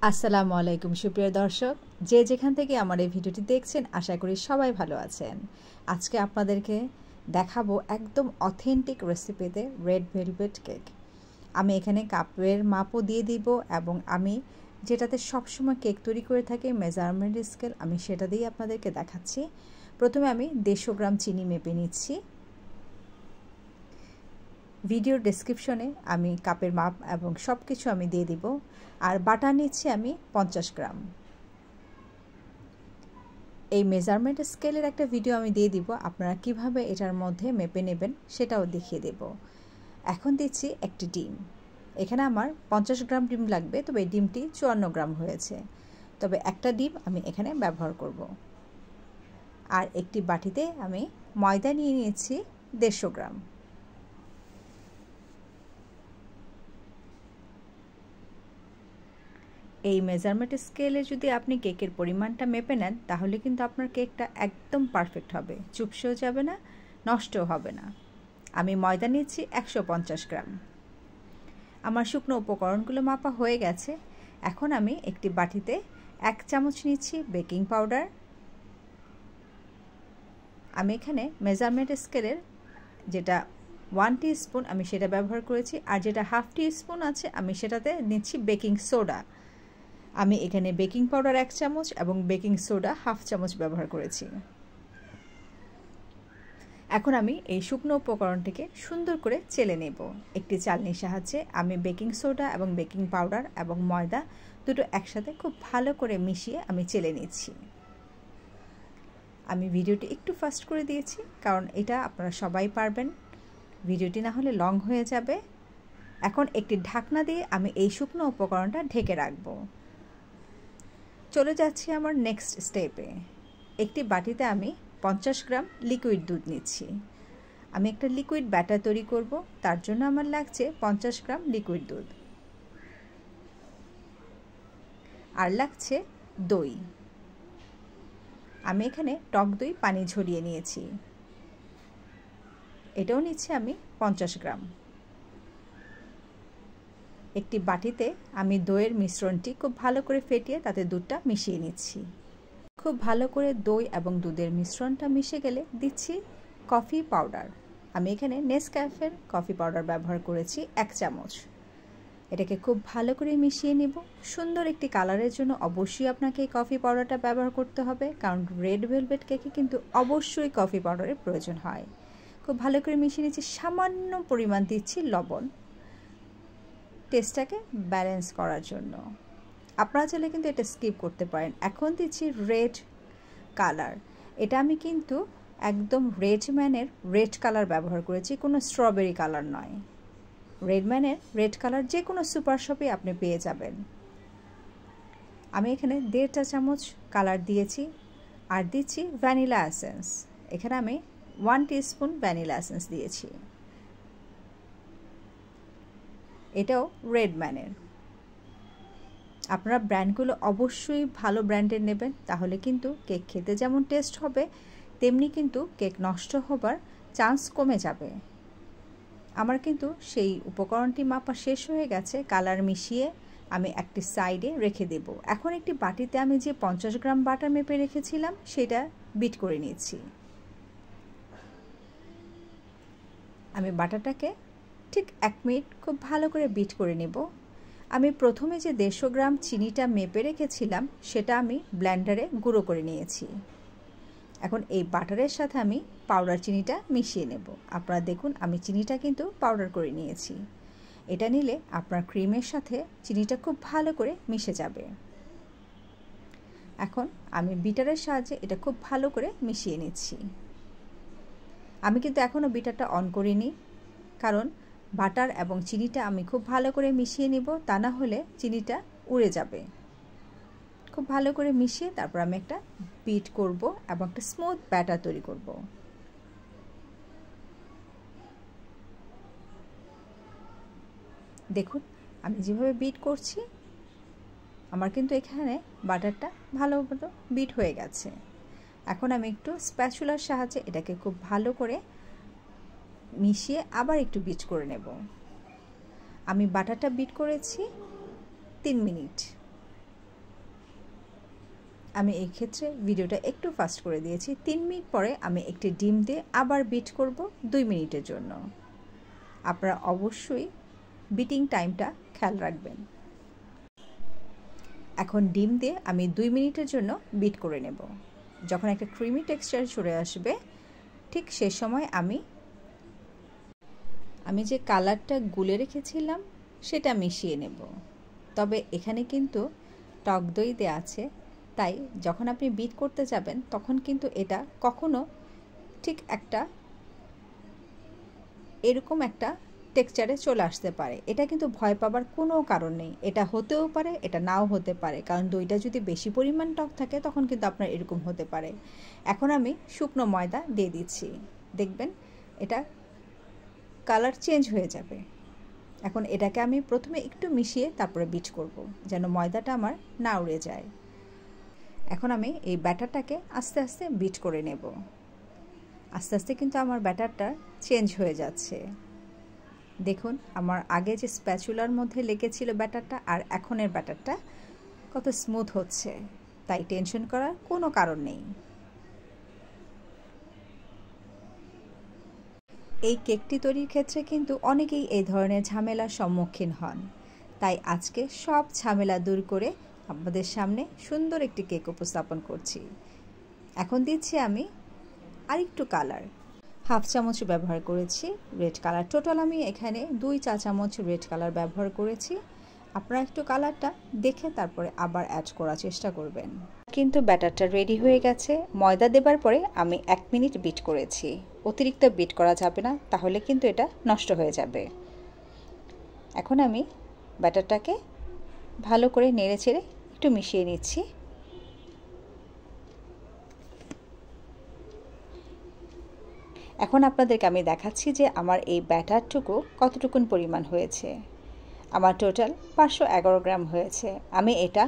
আসসালামু আলাইকুম সুপ্রিয় দর্শক, যে যেখান থেকে আমার এই ভিডিওটি দেখছেন আশা করি সবাই ভালো আছেন। আজকে আপনাদেরকে দেখাবো একদম অথেন্টিক রেসিপিতে রেড ভেলভেট কেক। আমি এখানে কাপের মাপও দিয়ে দিব এবং আমি যেটাতে সবসময় কেক তৈরি করে থাকি মেজারমেন্ট স্কেল, আমি সেটা দিয়ে আপনাদেরকে দেখাচ্ছি। প্রথমে আমি 150 গ্রাম চিনি মেপে নিচ্ছি। ভিডিওর ডেসক্রিপশনে আমি কাপের মাপ এবং সব কিছু আমি দিয়ে দিব। আর বাটার নিচ্ছি আমি 50 গ্রাম। এই মেজারমেন্ট স্কেলের একটা ভিডিও আমি দিয়ে দিব, আপনারা কিভাবে এটার মধ্যে মেপে নেবেন সেটাও দেখিয়ে দেব। এখন দিচ্ছি একটি ডিম। এখানে আমার 50 গ্রাম ডিম লাগবে, তবে এই ডিমটি 54 গ্রাম হয়েছে, তবে একটা ডিম আমি এখানে ব্যবহার করব। আর একটি বাটিতে আমি ময়দা নিয়ে নিয়েছি 150 গ্রাম। এই মেজারমেন্ট স্কেলে যদি আপনি কেকের পরিমাণটা মেপে নেন তাহলে কিন্তু আপনার কেকটা একদম পারফেক্ট হবে, চুপসেও যাবে না, নষ্টও হবে না। আমি ময়দা নিচ্ছি 150 গ্রাম। আমার শুকনো উপকরণগুলো মাপা হয়ে গেছে। এখন আমি একটি বাটিতে 1 চামচ নিচ্ছি বেকিং পাউডার। আমি এখানে মেজারমেন্ট স্কেলের যেটা 1 টিস্পুন আমি সেটা ব্যবহার করেছি, আর যেটা হাফ টিস্পুন আছে আমি সেটাতে নিচ্ছি বেকিং সোডা। আমি এখানে বেকিং পাউডার 1 চামচ এবং বেকিং সোডা হাফ চামচ ব্যবহার করেছি। এখন আমি এই শুকনো উপকরণটিকে সুন্দর করে চেলে নেব। একটি চালনির সাহায্যে আমি বেকিং সোডা এবং বেকিং পাউডার এবং ময়দা দুটো একসাথে খুব ভালো করে মিশিয়ে আমি চেলে নিচ্ছি। আমি ভিডিওটি একটু ফাস্ট করে দিয়েছি কারণ এটা আপনারা সবাই পারবেন, ভিডিওটি না হলে লং হয়ে যাবে। এখন একটি ঢাকনা দিয়ে আমি এই শুকনো উপকরণটা ঢেকে রাখবো। চলে যাচ্ছি আমার নেক্সট স্টেপে। একটি বাটিতে আমি 50 গ্রাম লিকুইড দুধ নিচ্ছি। আমি একটা লিকুইড ব্যাটার তৈরি করব, তার জন্য আমার লাগছে 50 গ্রাম লিকুইড দুধ। আর লাগছে দই। আমি এখানে টক দই পানি ঝরিয়ে নিয়েছি, এটাও নিচ্ছি আমি 50 গ্রাম। একটি বাটিতে আমি দইয়ের মিশ্রণটি খুব ভালো করে ফেটিয়ে তাতে দুধটা মিশিয়ে নিচ্ছি। খুব ভালো করে দই এবং দুধের মিশ্রণটা মিশে গেলে দিচ্ছি কফি পাউডার। আমি এখানে নেসক্যাফের কফি পাউডার ব্যবহার করেছি 1 চামচ। এটাকে খুব ভালো করে মিশিয়ে নেব। সুন্দর একটি কালারের জন্য অবশ্যই আপনাকে এই কফি পাউডারটা ব্যবহার করতে হবে, কারণ রেড ভেলভেট কেকে কিন্তু অবশ্যই কফি পাউডারের প্রয়োজন হয়। খুব ভালো করে মিশিয়ে নিচ্ছি। সামান্য পরিমাণ দিচ্ছি লবণ, টেস্টটাকে ব্যালেন্স করার জন্য। আপনারা চাইলে কিন্তু এটা স্কিপ করতে পারেন। এখন দিচ্ছি রেড কালার। এটা আমি কিন্তু একদম রেডম্যানের রেড কালার ব্যবহার করেছি, কোনো স্ট্রবেরি কালার নয়। রেডম্যানের রেড কালার যে কোনো সুপার শপে আপনি পেয়ে যাবেন। আমি এখানে 1.5 চা চামচ কালার দিয়েছি। আর দিচ্ছি ভ্যানিলা এসেন্স। এখানে আমি 1 টিস্পুন ভ্যানিলা এসেন্স দিয়েছি। এটাও রেডম্যানের। আপনারা ব্র্যান্ডগুলো অবশ্যই ভালো ব্র্যান্ডের নেবেন, তাহলে কিন্তু কেক খেতে যেমন টেস্ট হবে তেমনি কিন্তু কেক নষ্ট হবার চান্স কমে যাবে। আমার কিন্তু সেই উপকরণটি মাপা শেষ হয়ে গেছে। কালার মিশিয়ে আমি একটি সাইডে রেখে দেব। এখন একটি বাটিতে আমি যে 50 গ্রাম বাটার মেপে রেখেছিলাম সেটা বিট করে নিয়েছি। আমি বাটারটাকে ঠিক 1 মিনিট খুব ভালো করে বিট করে নেব। আমি প্রথমে যে 150 গ্রাম চিনিটা মেপে রেখেছিলাম সেটা আমি ব্লেন্ডারে গুঁড়ো করে নিয়েছি। এখন এই বাটারের সাথে আমি পাউডার চিনিটা মিশিয়ে নেব। আপনারা দেখুন আমি চিনিটা কিন্তু পাউডার করে নিয়েছি। এটা নিলে আপনার ক্রিমের সাথে চিনিটা খুব ভালো করে মিশে যাবে। এখন আমি বিটারের সাহায্যে এটা খুব ভালো করে মিশিয়ে নিচ্ছি। আমি কিন্তু এখনও বিটারটা অন করিনি, কারণ বাটার এবং চিনিটা আমি খুব ভালো করে মিশিয়ে নিব, তা না হলে চিনিটা উড়ে যাবে। খুব ভালো করে মিশিয়ে তারপর আমি একটা বিট করব এবং একটা স্মুথ ব্যাটার তৈরি করব। দেখুন আমি যেভাবে বিট করছি আমার কিন্তু এখানে বাটারটা ভালো মতো বিট হয়ে গেছে। এখন আমি একটু স্প্যাচুলার সাহায্যে এটাকে খুব ভালো করে মিশিয়ে আবার একটু বিট করে নেব। আমি বাটারটা বিট করেছি 3 মিনিট। আমি এই ক্ষেত্রে ভিডিওটা একটু ফাস্ট করে দিয়েছি। 3 মিনিট পরে আমি একটি ডিম দিয়ে আবার বিট করব 2 মিনিটের জন্য। আপনারা অবশ্যই বিটিং টাইমটা খেয়াল রাখবেন। এখন ডিম দিয়ে আমি 2 মিনিটের জন্য বিট করে নেব। যখন একটা ক্রিমি টেক্সচার চলে আসবে ঠিক সেই সময় আমি যে কালারটা গুলে রেখেছিলাম সেটা মিশিয়ে নেব। তবে এখানে কিন্তু টক দই দেওয়া আছে, তাই যখন আপনি বিট করতে যাবেন তখন কিন্তু এটা কখনো ঠিক এরকম একটা টেক্সচারে চলে আসতে পারে। এটা কিন্তু ভয় পাবার কোনো কারণ নেই। এটা হতেও পারে, এটা নাও হতে পারে, কারণ দইটা যদি বেশি পরিমাণ টক থাকে তখন কিন্তু আপনার এরকম হতে পারে। এখন আমি শুকনো ময়দা দিয়ে দিচ্ছি। দেখবেন এটা কালার চেঞ্জ হয়ে যাবে। এখন এটাকে আমি প্রথমে একটু মিশিয়ে তারপরে বিট করব, যেন ময়দাটা আমার না উড়ে যায়। এখন আমি এই ব্যাটারটাকে আস্তে আস্তে বিট করে নেব। আস্তে আস্তে কিন্তু আমার ব্যাটারটা চেঞ্জ হয়ে যাচ্ছে। দেখুন আমার আগে যে স্প্যাচুলার মধ্যে লেগেছিল ব্যাটারটা আর এখনের ব্যাটারটা কত স্মুথ হচ্ছে, তাই টেনশন করার কোনো কারণ নেই। এই কেকটি তৈরির ক্ষেত্রে কিন্তু অনেকেই এই ধরনের ঝামেলার সম্মুখীন হন, তাই আজকে সব ঝামেলা দূর করে আপনাদের সামনে সুন্দর একটি কেক উপস্থাপন করছি। এখন দিচ্ছি আমি আরেকটু কালার, হাফ চামচ ব্যবহার করেছি রেড কালার। টোটাল আমি এখানে 2 চা চামচ রেড কালার ব্যবহার করেছি। আপনারা একটু কালারটা দেখে তারপরে আবার অ্যাড করার চেষ্টা করবেন। কিন্তু ব্যাটারটা রেডি হয়ে গেছে। ময়দা দেবার পরে আমি 1 মিনিট বিট করেছি। অতিরিক্ত বিট করা যাবে না, তাহলে কিন্তু এটা নষ্ট হয়ে যাবে। এখন আমি ব্যাটারটাকে ভালো করে নেড়েচেড়ে একটু মিশিয়ে নিচ্ছি। এখন আপনাদেরকে আমি দেখাচ্ছি যে আমার এই ব্যাটারটুকু কতটুকুন পরিমাণ হয়েছে। আমার টোটাল 511 গ্রাম হয়েছে। আমি এটা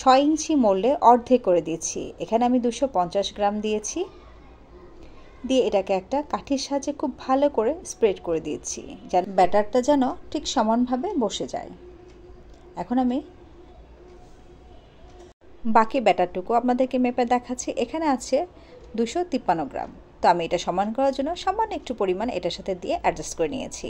6 ইঞ্চি মোল্ডে অর্ধেক করে দিচ্ছি। এখানে আমি 250 গ্রাম দিয়েছি। দিয়ে এটাকে একটা কাঠির সাহায্যে খুব ভালো করে স্প্রেড করে দিচ্ছি, যেন ব্যাটারটা যেন ঠিক সমানভাবে বসে যায়। এখন আমি বাকি ব্যাটারটুকু আপনাদেরকে মেপে দেখাচ্ছি। এখানে আছে 253 গ্রাম। তো আমি এটা সমান করার জন্য সামান্য একটু পরিমাণ এটার সাথে দিয়ে অ্যাডজাস্ট করে নিয়েছি।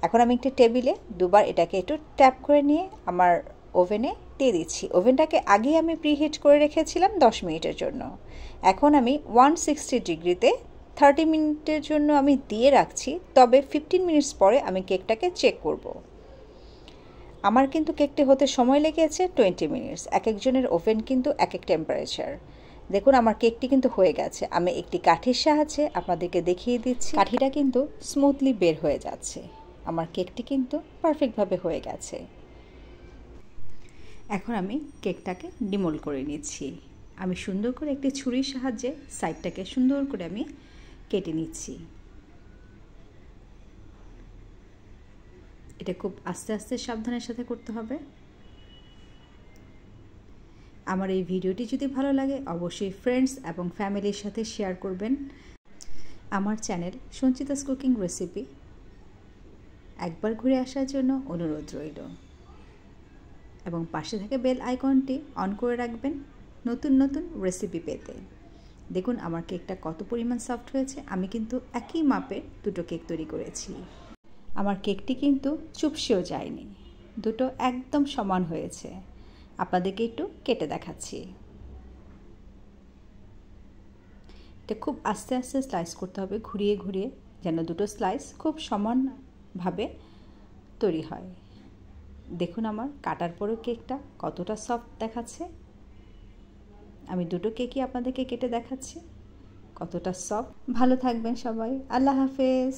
এখন আমি একটি টেবিলে দুবার এটাকে একটু ট্যাপ করে নিয়ে আমার ওভেনে দিয়ে দিচ্ছি। ওভেনটাকে আগেই আমি প্রিহিট করে রেখেছিলাম 10 মিনিটের জন্য। এখন আমি 160 ডিগ্রিতে 30 মিনিটের জন্য আমি দিয়ে রাখছি। তবে 15 মিনিটস পরে আমি কেকটাকে চেক করব। আমার কিন্তু কেকটি হতে সময় লেগেছে 20 মিনিটস। এক একজনের ওভেন কিন্তু এক এক টেম্পারেচার। দেখুন আমার কেকটি কিন্তু হয়ে গেছে। আমি একটি কাঠির সাহায্যে আপনাদেরকে দেখিয়ে দিচ্ছি। কাঠিটা কিন্তু স্মুথলি বের হয়ে যাচ্ছে। আমার কেকটি কিন্তু পারফেক্টভাবে হয়ে গেছে। এখন আমি কেকটাকে ডিমোল্ড করে নিচ্ছি। আমি সুন্দর করে একটি ছুরির সাহায্যে সাইডটাকে সুন্দর করে আমি কেটে নিচ্ছি। এটা খুব আস্তে আস্তে সাবধানের সাথে করতে হবে। আমার এই ভিডিওটি যদি ভালো লাগে অবশ্যই ফ্রেন্ডস এবং ফ্যামিলির সাথে শেয়ার করবেন। আমার চ্যানেল সঞ্চিতাস কুকিং রেসিপি একবার ঘুরে আসার জন্য অনুরোধ রইল এবং পাশে থেকে বেল আইকনটি অন করে রাখবেন নতুন নতুন রেসিপি পেতে। দেখুন আমার কেকটা কত পরিমাণ সফট হয়েছে। আমি কিন্তু একই মাপে দুটো কেক তৈরি করেছি। আমার কেকটি কিন্তু চুপসেও যায়নি, দুটো একদম সমান হয়েছে। আপনাদেরকে একটু কেটে দেখাচ্ছি। এটা খুব আস্তে আস্তে স্লাইস করতে হবে, ঘুরিয়ে ঘুরিয়ে, যেন দুটো স্লাইস খুব সমানভাবে তৈরি হয়। দেখুন আমার কাটার পরেও কেকটা কতটা সফট দেখাচ্ছে। আমি দুটো কেকই আপনাদেরকে কেটে দেখাচ্ছি কতটা সফট। ভালো থাকবেন সবাই। আল্লাহ হাফেজ।